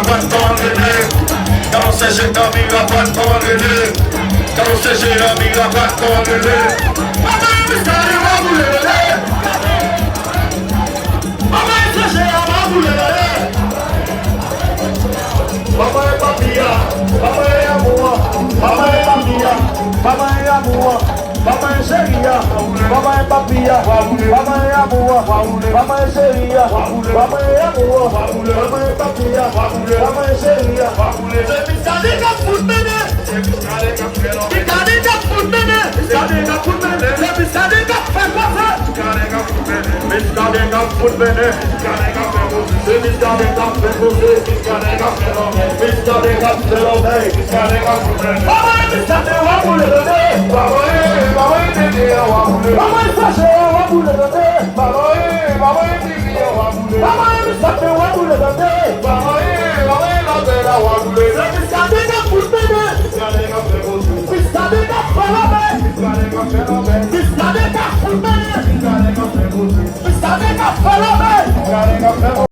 pode conviver. Então seja amiga, pode conviver. Então seja amiga, pode conviver. Mamãe, me escare uma mulher. Mamãe, seja uma mulher. Mamãe é papia, mamãe é amor. Mamãe é papia, mamãe é amor. Mamãe seria, mamãe é papia, mamãe é amor. Mamãe seria, mamãe é amor. Mamãe é papia, mamãe seria. Piscadinha por bebê, piscadinha por bebê, piscadinha por bebê, piscadinha por você, piscadinha por bebê, piscadinha por bebê, piscadinha por você, piscadinha por você, piscadinha por você, piscadinha por bebê. Mamãe piscadinha uma mulher bebê, mamãe bebê uma mulher, mamãe sachê uma mulher bebê, mamãe bebê uma mulher, mamãe piscadinha uma mulher bebê, mamãe ladeira uma mulher, piscadinha por bebê, piscadinha por você, piscadinha por bebê, piscadinha por bebê, piscadinha por bebê, piscadinha por você, piscadinha por bebê, piscadinha por